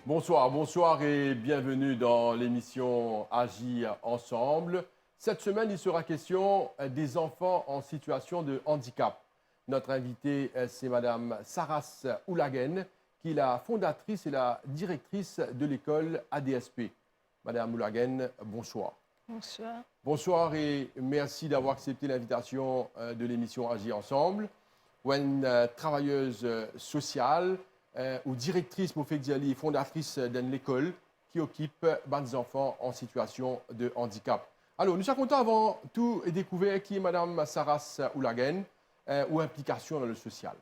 Bonsoir, bonsoir et bienvenue dans l'émission Agir ensemble. Cette semaine, il sera question des enfants en situation de handicap. Notre invitée, c'est Madame Saras Oulagen, qui est la fondatrice et la directrice de l'école ADSP. Madame Oulagen, bonsoir. Bonsoir. Bonsoir et merci d'avoir accepté l'invitation de l'émission Agir ensemble. Ou une travailleuse sociale ou directrice, moi fait dire, fondatrice d'une école qui occupe des enfants en situation de handicap. Alors, nous sommes contents avant tout de découvrir qui est Madame Saras Oulagen ou implication dans le social.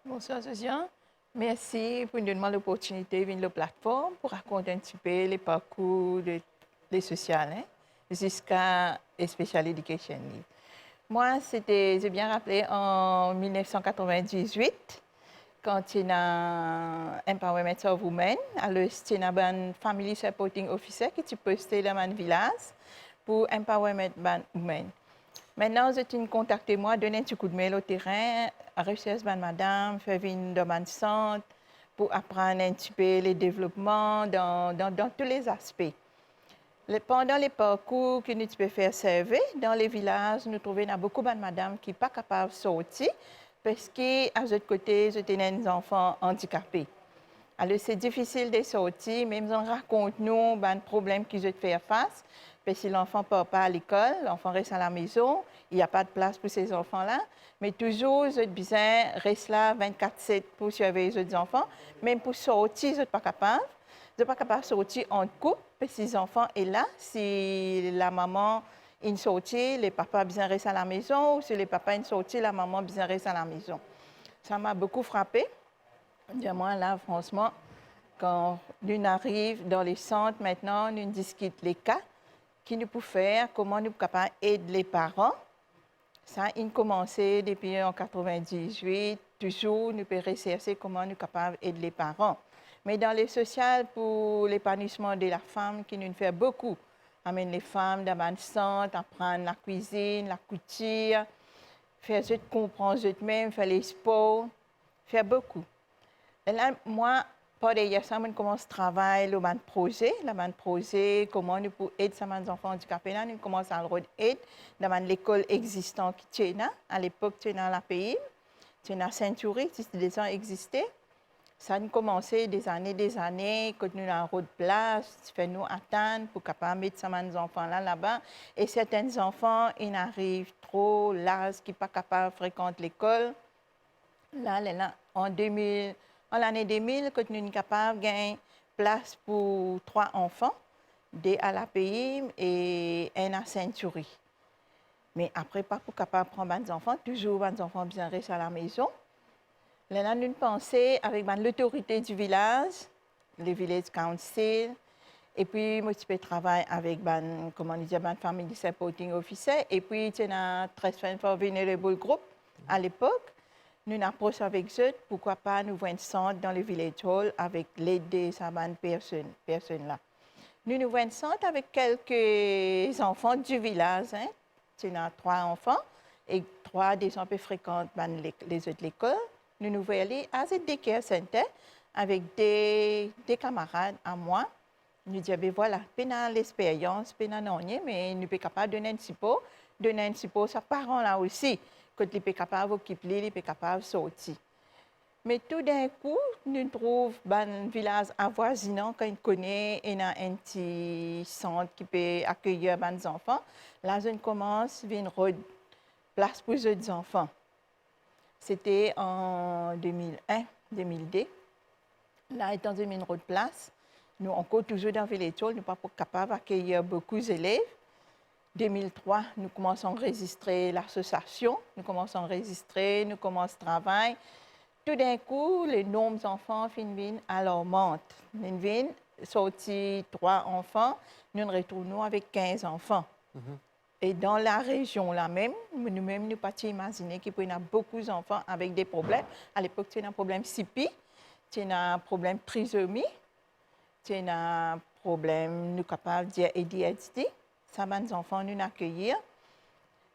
Bonsoir, Sosia. Merci pour nous donner l'opportunité de venir sur la plateforme pour raconter un petit peu les parcours des sociales jusqu'à Special Education Need. Moi, j'ai bien rappelé en 1998, quand il y a Empowerment of Women, alors il y a un Family Supporting Officer qui est posté dans mon village pour Empowerment of Women. Maintenant, j'ai contacté moi, donné un petit coup de mail au terrain, recherche madame, faire une demande centre pour apprendre un petit peu les développements dans tous les aspects. Pendant les parcours que nous pouvons faire servir dans les villages, nous trouvons beaucoup de madame qui ne sont pas capables de sortir parce qu'à l'autre côté, j'ai des enfants handicapés. Alors, c'est difficile de sortir, même si on raconte nous les problèmes qu'ils ont fait face. Parce que l'enfant ne part pas à l'école, l'enfant reste à la maison, il n'y a pas de place pour ces enfants-là. Mais toujours, ils ont besoin de rester là 24/7 pour surveiller les autres enfants. Même pour sortir, ils ne sont pas capables. Ils ne sont pas capables de sortir en couple, parce que les enfants sont là. Si la maman est sortie, les papas besoin rester à la maison. Ou si les papas sont sortis, la maman besoin rester à la maison. Ça m'a beaucoup frappée. Moi, là, franchement, quand nous arrivons dans les centres, maintenant, nous discutons les cas qui nous pouvons faire, comment nous sommes capables d'aider les parents. Ça a commencé depuis en 98, toujours nous pouvons rechercher comment nous sommes capables d'aider les parents. Mais dans les sociales, pour l'épanouissement de la femme, qui nous fait beaucoup, amener les femmes dans le centre, apprendre la cuisine, la couture, faire comprendre eux-mêmes, faire les sports, faire beaucoup. Et là, moi, par derrière ça, je commence à travailler le projet, comment nous pouvons aider les enfants handicapés. Nous commençons à aider dans l'école existante qui est là. À l'époque, tu es dans la pays, tu es dans la Century, qui déjà existait. Ça a commencé des années, quand nous avons de place, fait nous attendre pour capable mettre ces enfants là-bas. Et certains enfants, ils arrivent trop l'âge qui ne sont pas capables de fréquenter l'école. Là, en l'année 2000, quand nous sommes capables de gagner place pour 3 enfants, 2 à la pays et 1 à Century. Mais après, pas pour capable de prendre des enfants, toujours des enfants bien restés à la maison. Là, nous pensons avec l'autorité du village, le village council, et puis moi, je peux travailler avec comment dire, family supporting officer, et puis il y a un Trust for Vulnerable Group à l'époque. Nous nous approchons avec eux, pourquoi pas nous voyons un centre dans le village hall avec l'aide de ces personnes-là. Nous voyons un centre avec quelques enfants du village. Il y a 3 enfants et 3 des enfants fréquentent les autres écoles. Nous voyons aller à cette daycare center avec des camarades à moi. Nous disons, ben voilà, nous avons l'expérience, nous avons mais nous sommes capables de donner un petit peu à parents là aussi. Quand ils sont capables d'occuper, ils sont capables de sortir. Mais tout d'un coup, nous trouvons un village avoisinant quand on connaît un petit centre qui peut accueillir des enfants. Là, on commence à avoir une place pour les enfants. C'était en 2001, 2002. Là, étant donné une place, nous encore toujours dans le village, nous ne sommes pas capables d'accueillir beaucoup d'élèves. 2003, nous commençons à enregistrer l'association, nous commençons à enregistrer, nous commençons à travailler. Tout d'un coup, le nombre d'enfants viennent alarmant. Nous viennent sortir 3 enfants, nous nous retrouvons avec 15 enfants. Et dans la région là même, nous-mêmes, nous ne pouvons pas imaginer qu'il y a beaucoup d'enfants avec des problèmes. À l'époque, il y a un problème CP, il y a un problème trisomie, il y a un problème, nous capables de dire ADHD. Ça va nos enfants nous accueillir.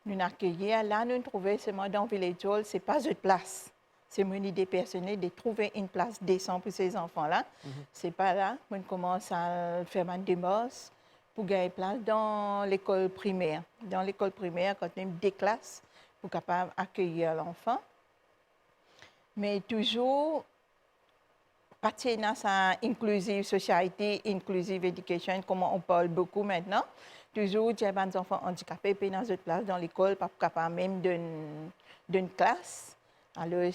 Nous accueillir. Là, nous trouvons seulement dans le village hall, ce n'est pas une place. c'est mon idée personnelle de trouver une place décente pour ces enfants-là. C'est pas là, on commence à faire ma démarche pour gagner place dans l'école primaire. Dans l'école primaire, quand on a des classes pour capable accueillir l'enfant. Mais toujours, partir dans sa inclusive society, inclusive education, comme on parle beaucoup maintenant, toujours, il y a des enfants handicapés qui dans une place dans l'école, pas capable même d'une classe. Alors,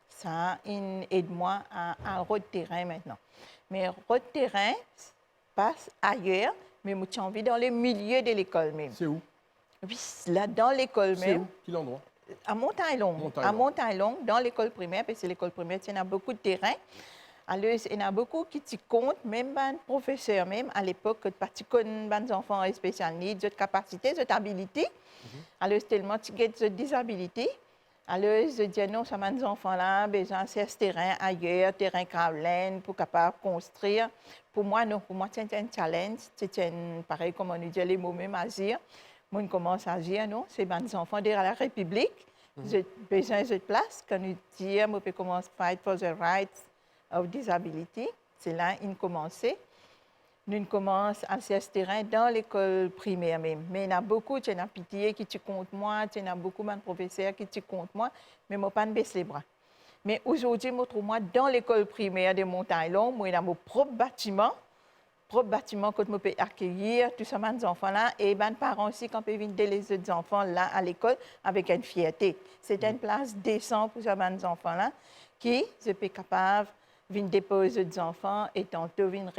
ça aide-moi à route terrain maintenant. Mais route terrain passe ailleurs, mais moi, j'ai envie dans le milieu de l'école même. C'est où? Oui, là, dans l'école C'est même. où? Quel endroit? À Montagne-Longue. À Montagne-Longue, dans l'école primaire, parce que l'école primaire, il y a beaucoup de terrain. Alors, il y en a beaucoup qui t'y comptent, même les professeurs, même à l'époque, qui connaissent les enfants spécial needs, de capacité, de habilité. Alors, tellement tu as de disabilité. Alors, je dis non, ça m'a des enfants-là, besoin de ce terrain ailleurs, terrain Caroline, pour capable construire. Pour moi, non, pour moi, c'est un challenge. C'est pareil, comme on nous dit les mots même à dire. Moi, on commence à dire, non, c'est des enfants de la République. J'ai besoin de place. Quand nous disons, on peut commencer à fight for the rights of disability. C'est là qu'on commence. Nous commençons à ce terrain dans l'école primaire même. Mais il y a beaucoup, il y a pitié qui te compte moi, il y a beaucoup de professeurs qui te comptent moi, mais je ne pas baisser les bras. Mais aujourd'hui, je trouve moi dans l'école primaire de Montagne-Longue, moi, il y a mon propre bâtiment que je peux accueillir tous ces enfants-là et les parents aussi quand ils viennent les autres enfants là à l'école avec une fierté. C'est une place décente pour ces enfants-là qui, je peux capable viennent déposer des enfants et tantôt viennent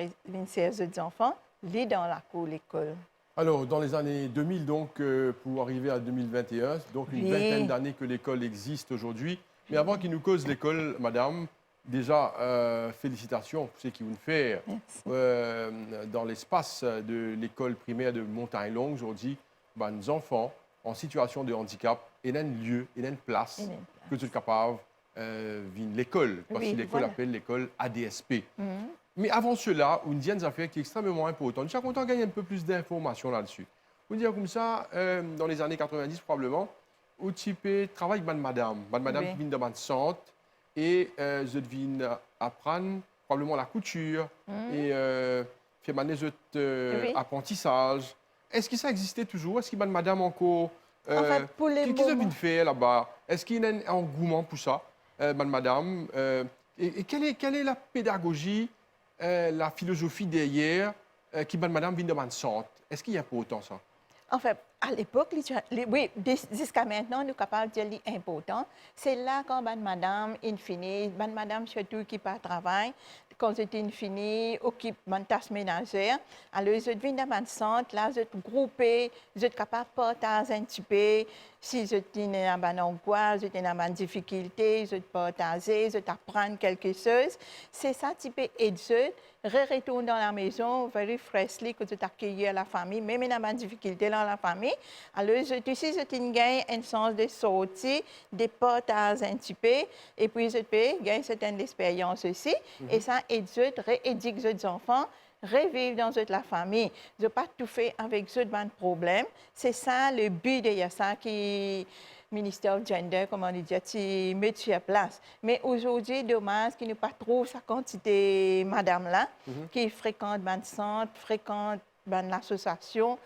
servir des enfants, les dans la cour l'école. Alors, dans les années 2000, donc, pour arriver à 2021, donc une vingtaine d'années que l'école existe aujourd'hui. Mais avant qu'il nous cause l'école, madame, déjà, félicitations pour ce qu'ils vont faire dans l'espace de l'école primaire de Montagne-Longue aujourd'hui. Les enfants en situation de handicap, il y a un lieu, il y a une place que tu es capable vient l'école, parce que l'école appelle l'école ADSP. Mais avant cela, on dit une affaire qui est extrêmement importante. Je suis content de gagner un peu plus d'informations là-dessus. On dit comme ça, dans les années 90 probablement, où tu peux travailler avec madame. Madame qui vient de mon centre et je viens apprendre probablement la couture et faire des apprentissages. Est-ce que ça existait toujours? Est-ce que madame encore... en fait, pour les qu'est-ce que vous faire là-bas? Est-ce qu'il y a un engouement pour ça? Madame, et quelle est la pédagogie, la philosophie derrière qui madame vient de mon centre? Est-ce qu'il y a pour autant ça? En fait, à l'époque, oui, jusqu'à maintenant, nous sommes capables de dire important. C'est là quand madame, madame surtout qui part travail, quand c'est fini, occupe mon tâche ménagère. Alors, je viens dans mon centre, là, je suis groupé, je suis capable de partager un petit peu. Si je suis dans une angoisse, je suis dans une difficulté, je partager, je apprendre quelque chose. C'est ça, tu peux aider. Retourne dans la maison, very freshly, que tu accueilles la famille, même dans une difficulté dans la famille. Alors, tu sais, je gagne un sens de sortie, de partager un petit peu, et puis je peux gagner certaines expériences aussi. Et ça aide, rééduquer les enfants, revivre dans la famille. Je n'ai pas tout fait avec ce problème. C'est ça le but de ça qui ministère du Gender, comme on dit, qui met sur place. Mais aujourd'hui, dommage qu'il n'y ait pas trop sa quantité madame-là, qui fréquente le centre, fréquente l'association,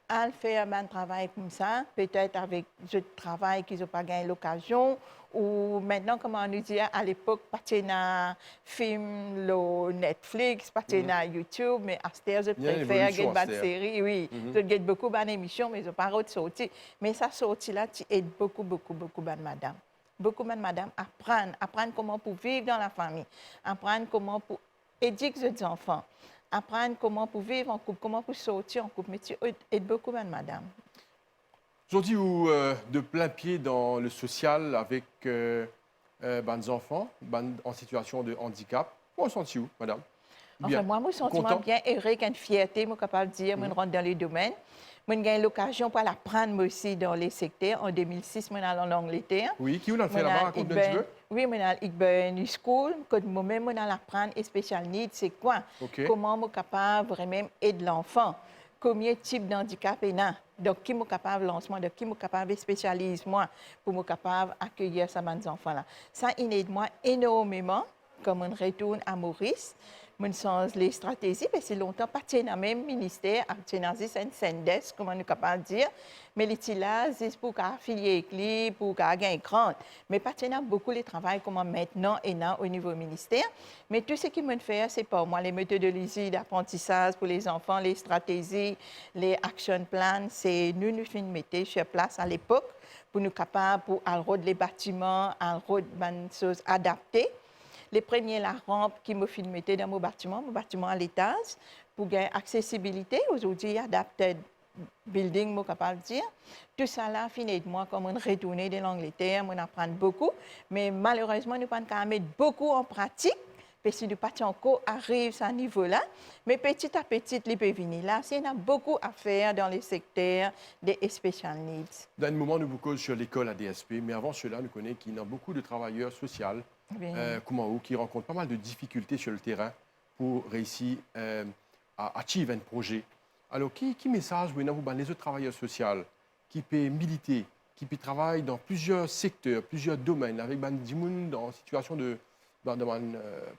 à faire un travail comme ça, peut-être avec ce travail qu'ils n'ont pas gagné l'occasion, ou maintenant, comme on nous dit, à l'époque, partir dans film, le Netflix, partir dans YouTube, mais à ce temps, je préfère regarder une série, oui. Je regarde beaucoup d'émissions, mais je n'ai pas sorti. Mais ça sorti là, tu aides beaucoup de madame. Beaucoup de madame apprendre comment pour vivre dans la famille, apprendre comment pour éduquer les enfants, apprendre comment pour vivre en couple, comment pour sortir en couple. Mais tu aides beaucoup de madame. Aujourd'hui, vous de plein pied dans le social avec des enfants en situation de handicap. Comment sentez-vous, madame? Enfin, moi, je me sens bien heureux, avec une fierté, je suis capable de dire, je rentre dans les domaines. J'ai eu l'occasion pour l'apprendre aussi dans les secteurs. En 2006, je suis allée en Angleterre. Oui, qui vous l'a fait là-bas, raconte un petit peu? Oui, je suis allée à Igben School. Moi-même, je suis allée apprendre les special needs, c'est quoi? Comment je suis capable vraiment aider l'enfant? combien de types d'handicap il y a. Donc, qui est capable de lancement, donc qui est capable de spécialiser moi pour me capable d'accueillir ces enfants-là. Ça, il aide moi énormément, comme on retourne à Maurice. Mon sens les stratégies, parce que longtemps, pas dans le même ministère, dans un CNDES, comme on est capable de dire, mais les là, c'est pour affilier avec lui, pour gagner grand. Mais pas beaucoup de travail comme maintenant et là au niveau ministère. Mais tout ce qui me fait, c'est pour moi les méthodologies d'apprentissage pour les enfants, les stratégies, les action plans, c'est nous mettons sur place à l'époque pour nous capables, pour alroder les bâtiments, alroder des choses adaptées. Les premiers, la rampe qui me filmait dans mon bâtiment à l'étage, pour gagner accessibilité. Aujourd'hui, adapted building, je suis capable de dire. Tout ça là, finalement, comme on retourne de l'Angleterre, on apprend beaucoup. Mais malheureusement, nous ne pouvons pas mettre beaucoup en pratique, parce que nous pas encore arrive à ce niveau-là. Mais petit à petit, les peut venir là. Il y a beaucoup à faire dans les secteurs des special needs. Dans un moment, nous vous causons sur l'école ADSP, mais avant cela, nous connaissons qu'il y a beaucoup de travailleurs sociaux qui rencontrent pas mal de difficultés sur le terrain pour réussir à achieve un projet. Alors, qui message vous avez les autres travailleurs sociaux qui peuvent militer, qui peuvent travailler dans plusieurs secteurs, plusieurs domaines, avec des gens dans une situation de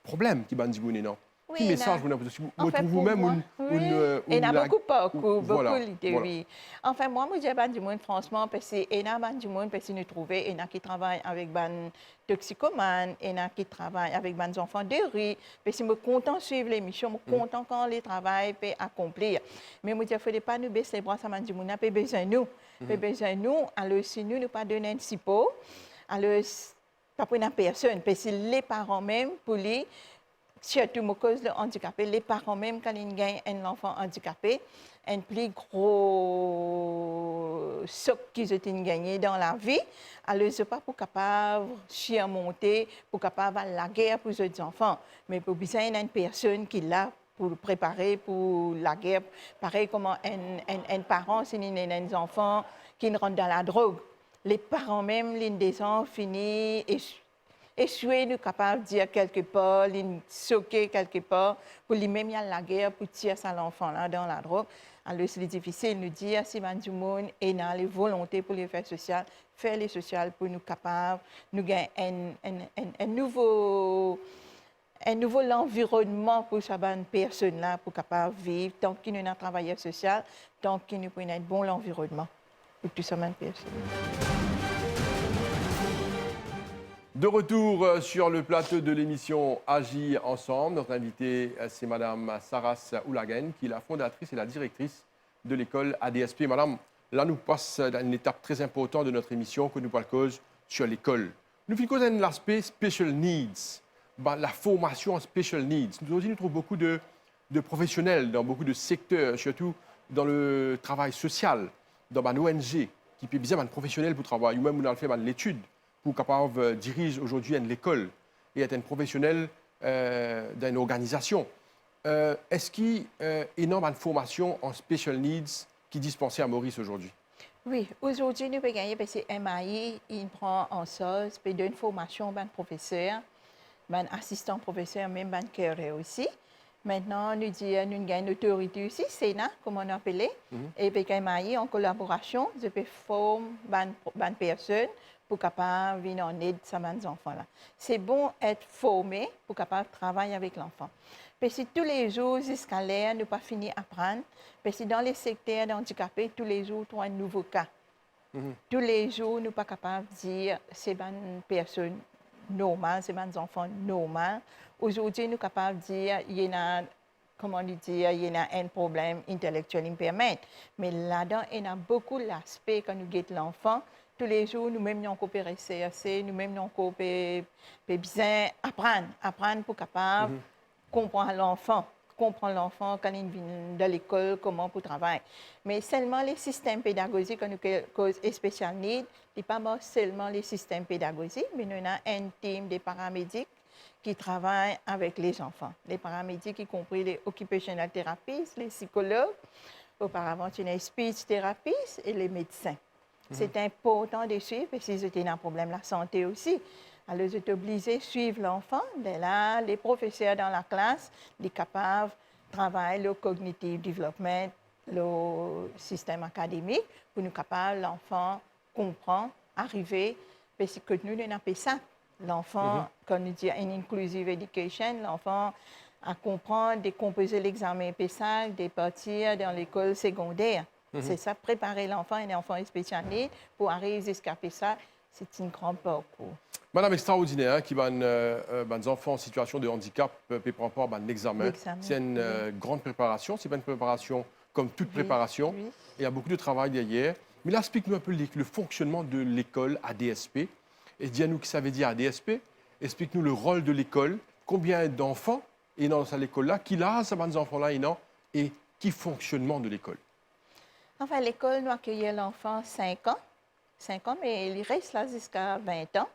problème qui non? Oui, Qui message vous avez en fait, vous-même il y a beaucoup voilà. l'idée, oui. Enfin, moi, je dis du monde, franchement, parce qu'il y a du monde, parce que nous trouvons, il y a qui travaillent avec des toxicomanes, il y a qui travaillent avec des enfants de rue, parce que je suis content de suivre l'émission, je suis content quand les travail peut accomplir. Mais je dis, il ne faut pas nous baisser les bras, ça m'a dit, on a besoin de nous. Besoin de nous, alors si nous ne pas donner un support, alors pas pour une personne, parce que les parents même, pour les surtout à cause de handicapé, les parents même quand ils gagnent un enfant handicapé, un plus gros choc qu'ils ont gagné dans la vie, alors ils ne sont pas pour capable de surmonter, pour capable de la guerre pour les autres enfants, mais pour besoin d'une personne qui l'a pour préparer pour la guerre, pareil comme un parent, si il a un enfant qui rentre dans la drogue, les parents même, les des enfants finissent échouer, nous capables de dire quelque part, les choquer quelque part, pour lui-même y a la guerre, pour tirer ça l'enfant là dans la drogue. Alors c'est difficile de nous dire si du monde et dans les volontés pour les faire social, faire les sociales pour nous capables, nous gagner un nouveau environnement pour ces personnes là pour capable vivre tant qu'il y a un travailleur social, tant qu'il y a un bon environnement pour toutes ces personnes. De retour sur le plateau de l'émission Agir ensemble. Notre invitée, c'est Madame Saras Oulagen, qui est la fondatrice et la directrice de l'école ADSP. Madame, là, nous passons à une étape très importante de notre émission que nous parlons sur l'école. Nous faisons l'aspect special needs, la formation en special needs. Nous aussi, nous trouvons beaucoup de professionnels dans beaucoup de secteurs, surtout dans le travail social, dans une ONG, qui peut bien être professionnel pour travailler, ou même dans le fait l'étude, pour capable diriger aujourd'hui une école et être un professionnel d'une organisation. Est-ce qu'il y a une formation en special needs qui est dispensée à Maurice aujourd'hui? Oui, aujourd'hui, nous pouvons gagner parce que MAI, il prend en charge, peut donner une formation aux professeurs, aux assistants professeurs, même aux carrières aussi. Maintenant, nous gagnons une autorité aussi, Sénat, comme on appelle, et avec MAI, en collaboration, je peux former des personnes pour capable venir en aide à ces enfants-là. C'est bon être formé pour capable travailler avec l'enfant. Parce que tous les jours, jusqu'à l'air, nous pas fini d'apprendre. Parce que dans les secteurs d'handicapés, tous les jours, on a un nouveau cas. Tous les jours, nous pas capable de dire c'est une personne normale, c'est un enfant normal. Aujourd'hui, nous sommes capables de dire il y a il y a un problème intellectuel impairment. Mais là-dedans, il y a beaucoup d'aspects quand nous guettons l'enfant. Tous les jours, nous-mêmes, nous coopérons CRC, nous-mêmes, nous coopérons bien apprendre pour capable comprendre l'enfant quand il vient de l'école, comment pour travailler. Mais seulement les systèmes pédagogiques, quand nous cause spécial need, ce n'est pas seulement les systèmes pédagogiques, mais nous avons un team de paramédics qui travaillent avec les enfants. Les paramédics, y compris les occupational therapists, les psychologues, auparavant, il y a les speech therapists et les médecins. C'est important de suivre parce qu'ils ont un problème de la santé aussi. Alors, ils sont obligés de suivre l'enfant. Là, les professeurs dans la classe sont capables de travailler le cognitive development le système académique pour nous capables, l'enfant comprend, arriver, parce que nous n'avons pas ça. L'enfant, quand nous dit une inclusive education, l'enfant à comprendre, décomposer l'examen PESAC, de partir dans l'école secondaire. C'est ça, préparer l'enfant, un enfant spécialisé pour arriver jusqu'à PESAC, c'est une grande parcours. Madame extraordinaire, hein, qui va des enfants en situation de handicap préparer un examen. C'est une grande préparation, c'est pas une préparation comme toute préparation. Oui. Il y a beaucoup de travail derrière. Mais là, explique-nous un peu le fonctionnement de l'école ADSP. Et dis-nous ce que ça veut dire ADSP. Explique-nous le rôle de l'école, combien d'enfants et dans cette école-là, qui là, ces enfants-là, et qui fonctionnement de l'école. Enfin, l'école, nous accueillons l'enfant 5 ans. 5 ans, mais il reste là jusqu'à 20 ans.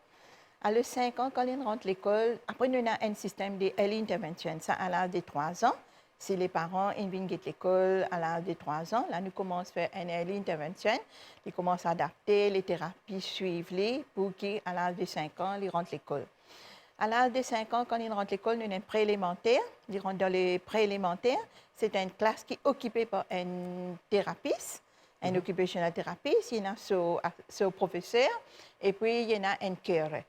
À les 5 ans, quand il rentre à l'école, après, nous avons un système de early intervention. Ça, à l'âge de 3 ans. Si les parents viennent à l'école à l'âge de 3 ans, là, nous commençons à faire une early intervention. Ils commencent à adapter les thérapies suivies pour qu'à l'âge de 5 ans, ils rentrent à l'école. À l'âge de 5 ans, quand ils rentrent à l'école, nous avons un préélémentaire. Ils rentrent dans les préélémentaires. C'est une classe qui est occupée par un thérapeute, un occupational therapist. Il y a son professeur et puis il y en a un carer.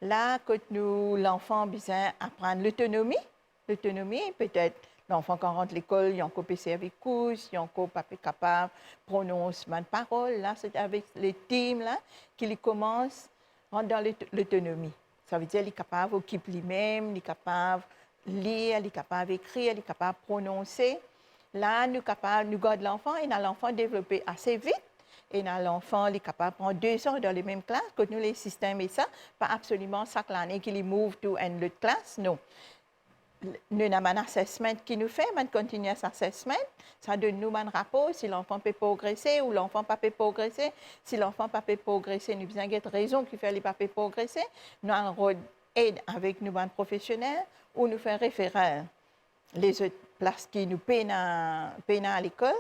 Là, quand l'enfant a besoin d'apprendre l'autonomie, peut-être l'enfant quand rentre à l'école, il y a encore PC avec couche, il y a encore pas capable de prononcer ma parole. Là, c'est avec les teams là qu'il commence à rentrer dans l'autonomie. Ça veut dire qu'il est capable d'occuper lui-même, il est capable de lire, il est capable d'écrire, il est capable de prononcer. Là, nous gardons l'enfant et l'enfant développé assez vite. Et l'enfant est capable de prendre 2 ans dans les mêmes classes. Quand nous, les systèmes et ça, pas absolument chaque année qu'il move to une autre classe, non. Nous avons un assessment qui nous fait, un continuous assessment. Ça donne nous un rapport si l'enfant peut progresser ou l'enfant ne peut pas progresser. Si l'enfant ne peut pas progresser, nous avons une raison qui fait qu'il ne peut pas progresser. Nous avons un rôle d'aide avec nous, un professionnel, ou nous faisons référer les autres places qui nous peinent à l'école.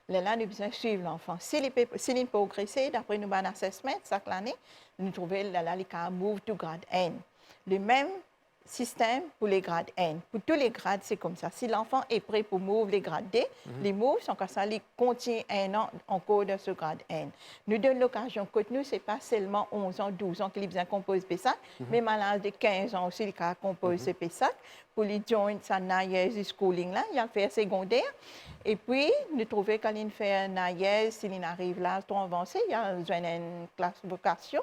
Là, nous devons suivre l'enfant. S'il peut progresser, d'après nous avons un assessment chaque année, nous trouvons là, il peut move to grade N. Le même système pour les grades N. Pour tous les grades, c'est comme ça. Si l'enfant est prêt pour move les grades D, les moves sont comme ça, ils continuent 1 an encore dans ce grade N. Nous donnons l'occasion que nous, ce n'est pas seulement 11 ans, 12 ans qu'il besoin composer PESAC, mais à l'âge de 15 ans aussi, il a composé PESAC. Pour les joindre sa naïeuse schooling là, il a fait secondaire. Et puis, nous trouvons quand il fait un naïeuse, s'il arrive là, trop avancé, il a une classe vocation.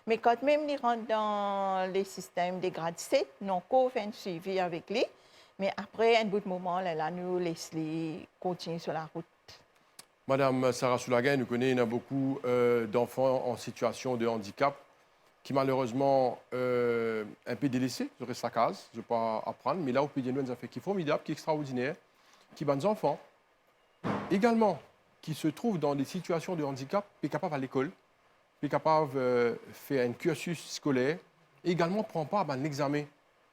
Mais quand même, il rentre dans les systèmes des grades 7, nous avons fait un suivi avec lui. Mais après, un bout de moment, là, nous laissons continuer sur la route. Madame Sarah Soulaga, nous connaissons beaucoup d'enfants en situation de handicap qui malheureusement un peu délaissés sur sa case, je ne vais pas apprendre, mais là, au pays de nous, nous avons fait qui est formidable, qui est extraordinaire, qui ont des enfants également qui se trouvent dans des situations de handicap, qui sont capables à l'école, qui sont capables de faire un cursus scolaire, et également prend part à un examen.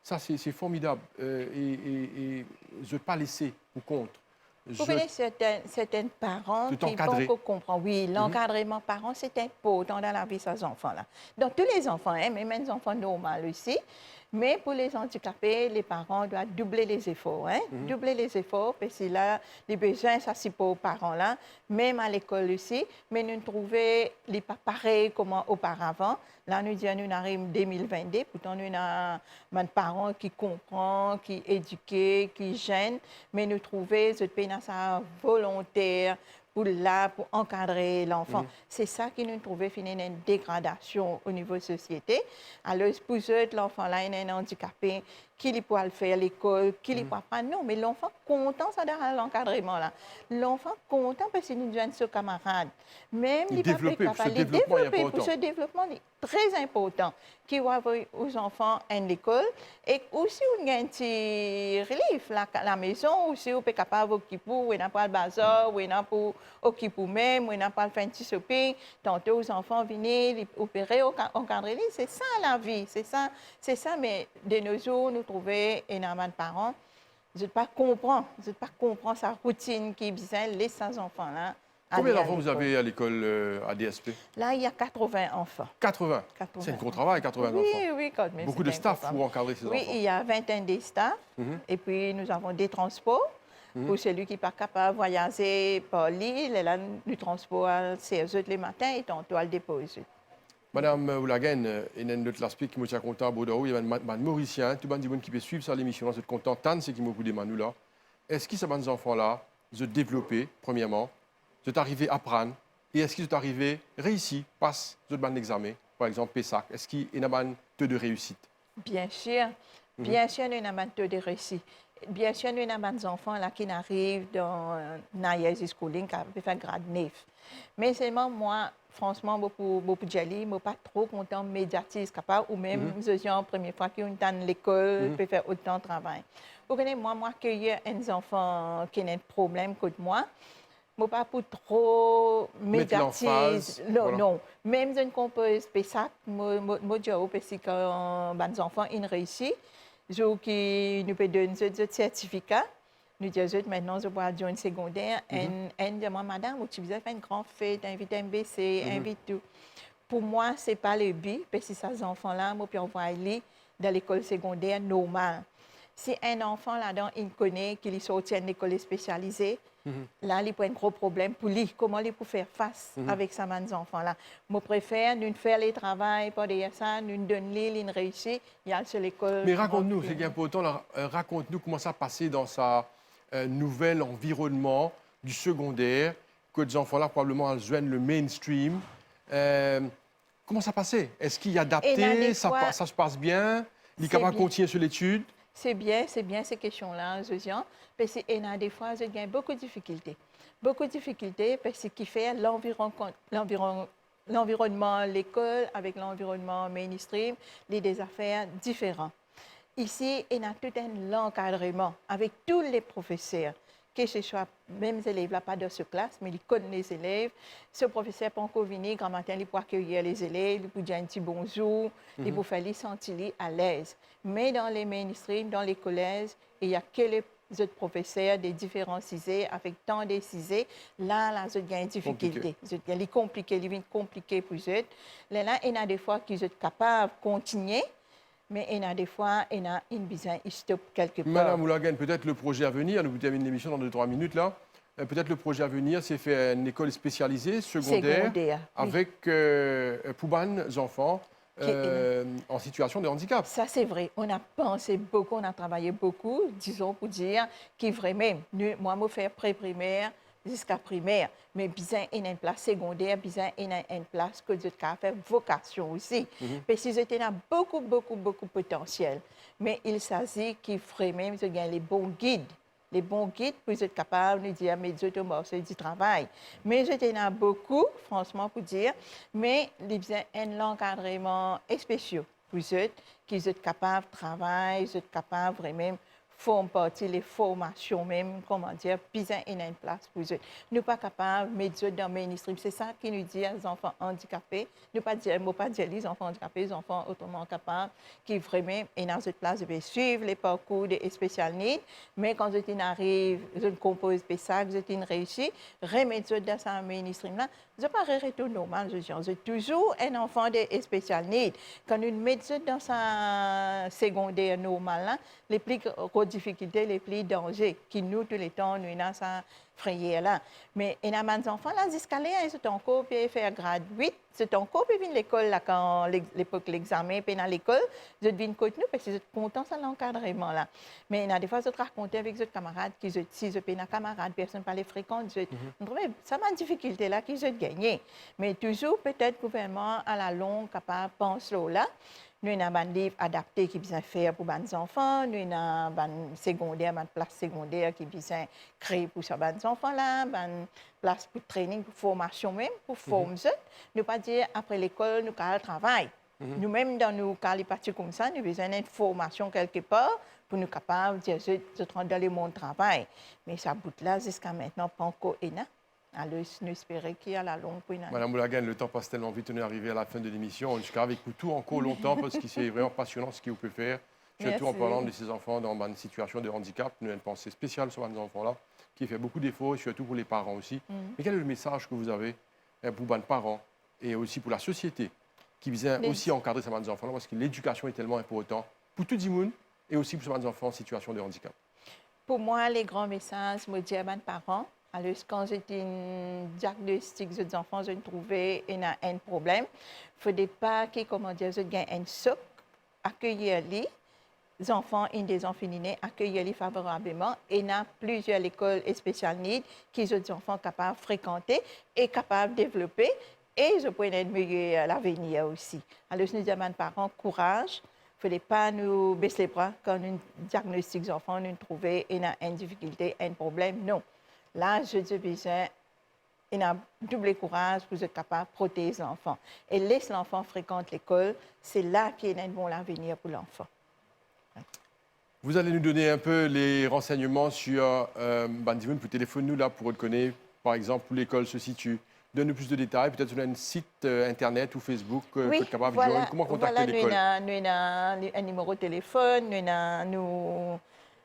Ça, c'est formidable. Et je ne vais pas laisser pour compte. Vous connaissez certains parents qui vont comprendre. Oui, l'encadrement parent, c'est important dans la vie de ces enfants-là. Dans tous les enfants, hein, même les enfants normaux aussi. Mais pour les handicapés, les parents doivent doubler les efforts. Hein? Doubler les efforts, parce que là, les besoins, ça c'est pour les parents-là, même à l'école aussi. Mais nous trouvons les pas pareils comme auparavant. Là, nous disons, nous arrivons en 2022, pourtant nous avons des parents qui comprennent, qui éduquent, qui gênent, mais nous trouvons ce pays ça volontaire pour encadrer l'enfant. C'est ça qui nous trouvait finalement une dégradation au niveau de la société. Alors, pour eux, l'enfant là, il est handicapé, qu'il peut le faire à l'école, qu'il ne peut pas. Non, mais l'enfant content, ça dans l'encadrement là. L'enfant content parce qu'il nous donne ses camarades. Même il développer pour ce développement est très important qui va avoir aux enfants à l'école et aussi on a un petit relief la maison aussi on peut capable occuper on n'a pas le bazar on n'a pas occuper même on n'a pas le faire un petit shopping tantôt aux enfants venir opérer encadrer c'est ça la vie c'est ça mais de nos jours nous trouver énormément de parents je ne pas comprendre sa routine qui besoin laisser ces enfants là. Combien d'enfants vous avez à l'école ADSP? Là, il y a 80 enfants. 80? C'est un gros travail, 80 enfants. Oui, quand même. Beaucoup de staff pour encadrer ces enfants. Oui, il y a 21 des staffs. Et puis, nous avons des transports. Pour celui qui n'est pas capable de voyager par l'île, elle a du transport c'est eux les matins et tantôt elle dépose. Madame Oulagen, il y a un autre aspect qui me tient content à Bordeaux. Il y a un Mauricien, tout le monde qui peut suivre ça l'émission, c'est content, tant c'est qui m'a beaucoup nous là. Est-ce que ces enfants-là, ils ont développé, premièrement, ils sont arrivés à apprendre, et est-ce qu'ils sont arrivés réussi, passe un examen, par exemple PESAC? Est-ce qu'il y a un taux de réussite? Bien sûr, il y a un taux de réussite. Bien sûr, il y a des enfants là, qui arrivent dans Naïs Schooling, qui ont fait grade 9. Mais seulement moi, franchement, beaucoup de gens, je ne suis pas trop content de médiatiser, ou même les gens, la première fois qu'ils sont dans l'école, peuvent faire autant de travail. Vous connaissez, moi, accueillir un enfant qui a un problème que moi, je ne suis pas pour trop médiatiser. Non, voilà. non. Même si je compose ça, je dis parce que les enfants ils réussissent. Je qui nous peut donner ce certificat. Nous disons maintenant, je vais aller une secondaire. Et moi, madame, tu veux faire une grande fête, invite un BC, invite tout. Pour moi, ce n'est pas le but, parce que ces enfants-là, je peux envoyer dans l'école secondaire normale. Si un enfant là-dedans, il connaît qu'il est sorti d'une école spécialisée, là, il a un gros problème pour lui. Comment il peut faire face avec ces enfants-là? Je préfère nous faire le travail, pas derrière ça, nous donner une réussite, il y a sur l'école. Mais raconte-nous, c'est important, raconte-nous comment ça passait dans sa nouvel environnement du secondaire, que les enfants-là probablement joignent le mainstream. Comment ça passait? Est-ce qu'il y a adapté? Ça se passe bien? Il est capable de continuer sur l'étude? C'est bien ces questions-là, Josiane, parce qu'il y a des fois, je gagne beaucoup de difficultés. Beaucoup de difficultés parce qu'il fait l'environnement, l'école avec l'environnement mainstream, des affaires différentes. Ici, il y a tout un encadrement avec tous les professeurs, que ce soit même les élèves, là, pas de ce classe, mais ils connaissent les élèves. Ce professeur peut encore venir, grand matin, il peut accueillir les élèves, il peut dire un petit bonjour, il peut faire les sentir à l'aise. Mais dans les mainstream, dans les collèges, il n'y a que les autres professeurs des différents cisés, avec tant de cisés. Là, il y a une difficulté. Il est compliqué pour eux. Là, il y a des fois qu'ils sont capables de continuer. Mais il y a des fois, il y a une besoin, il stoppe quelque part. Madame Oulagen, peut-être le projet à venir, nous terminons l'émission dans 2-3 minutes là. Peut-être le projet à venir, c'est faire une école spécialisée, secondaire avec Pouban, enfants en situation de handicap. Ça, c'est vrai. On a pensé beaucoup, on a travaillé beaucoup, disons, pour dire qu'il vraiment, moi, je fais pré-primaire jusqu'à primaire, mais besoin il y a une place secondaire, besoin il y a une place que je faire vocation aussi. Parce que j'étais là beaucoup de potentiel. Mais il s'agit qu'il vraiment de gagner les bons guides pour être capable de dire mais je te du travail. Mais j'étais là beaucoup, franchement, pour dire, mais il y a un encadrement spécial pour eux, qu'ils soient capables de travailler, ils sont capables vraiment font partie des formations même, comment dire, besoin il y a une place pour eux. Nous ne sommes pas capables de mettre dans le mainstream. C'est ça qui nous dit les enfants handicapés. Nous ne pas dire les enfants handicapés, les enfants autrement capables, qui vraiment sont dans cette place de suivre les parcours des special needs. Mais quand ils arrivent, ils composent ça, ils réussissent, remettre dans ce mainstream-là, ce n'est pas un retour normal, je dis. C'est toujours un enfant de special needs. Quand nous mettons dans sa secondaire normale, les plus grosses difficultés, les plus dangers, qui nous, tous les temps, nous avons ça frayé là. Mais il y a des enfants là, jusqu'à là, c'est encore puis faire grade 8, c'est encore puis venir l'école là quand l'époque l'examen, puis dans l'école, je viens côté nous parce que je suis content de l'encadrement là. Mais il y a des fois je raconte avec les camarades qui si je peine camarades, personne pas les fréquente, ça m'a une difficulté là qui je gagner. Mais toujours peut-être le gouvernement à la longue capable penser là. Nous avons un livre adapté qui besoin faire pour les enfants. Nous avons un secondaire, une place secondaire qui besoin créer pour ces enfants là, une place pour training, pour formation même, pour former. Nous pas dire après l'école nous allons travailler. Nous-mêmes dans nos cas les parties comme ça, nous besoin d'une formation quelque part pour nous capables de dire dans le monde du travail. Mais ça bout là jusqu'à maintenant pas encore énorme. Alors, nous espérons qu'il y a la longue pour une année. Madame Oulagen, le temps passe tellement vite, on est arrivé à la fin de l'émission. On sera avec vous tout encore longtemps parce que c'est vraiment passionnant ce que vous pouvez faire. Surtout en parlant de ces enfants dans une situation de handicap. Nous avons une pensée spéciale sur ces enfants-là qui fait beaucoup d'efforts, et surtout pour les parents aussi. Mais quel est le message que vous avez pour les parents et aussi pour la société qui vient aussi encadrer ces enfants-là parce que l'éducation est tellement importante pour tout le monde et aussi pour ces enfants en situation de handicap? Pour moi, les grands messages, je dis à mes parents, alors quand j'étais un diagnostic des enfants, je trouvais qu'il y a un problème. Il ne faut pas que, comment dire, je gagne un soc, accueillir les enfants et des enfants féminins, accueillir les favorablement. Et il y a plusieurs écoles spéciales needs qui sont des enfants capables de fréquenter et capables de développer. Et je peux être meilleur à l'avenir aussi. Alors, je dis à mes parents, courage. Il ne faut pas nous baisser les bras quand nous diagnostiquons les enfants, nous trouvons une difficulté, un problème. Non. Là, je dis besoin, il a double courage pour être capable de protéger l'enfant. Et laisse l'enfant fréquenter l'école, c'est là qu'il y a un bon avenir pour l'enfant. Vous allez nous donner un peu les renseignements sur Bandivun, pour téléphoner nous là pour reconnaître, par exemple, où l'école se situe. Donne-nous plus de détails, peut-être sur un site internet ou Facebook, Oui, capable voilà, de joindre. Comment contacter l'école? Nous avons un numéro de téléphone, nous avons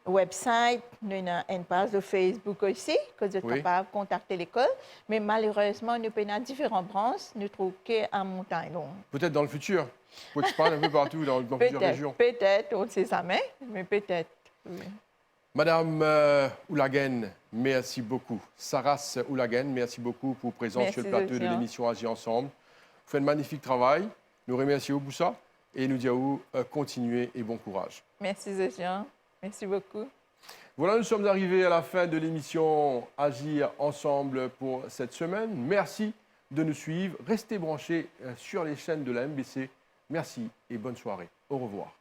un website, nous avons une page de Facebook aussi, que vous êtes capable de contacter l'école. Mais malheureusement, nous avons différentes branches, nous ne trouvons qu'à Montagne Longue. Peut-être dans le futur, pour expandre un peu partout dans plusieurs régions. Peut-être, on ne sait jamais, mais peut-être. Oui. Madame Oulagen, merci beaucoup. Saras Oulagen, merci beaucoup pour présence sur le plateau de l'émission Agir Ensemble. Vous faites un magnifique travail. Nous remercions pour ça et nous disons continuez et bon courage. Merci, Jean. Merci beaucoup. Voilà, nous sommes arrivés à la fin de l'émission Agir Ensemble pour cette semaine. Merci de nous suivre. Restez branchés sur les chaînes de la MBC. Merci et bonne soirée. Au revoir.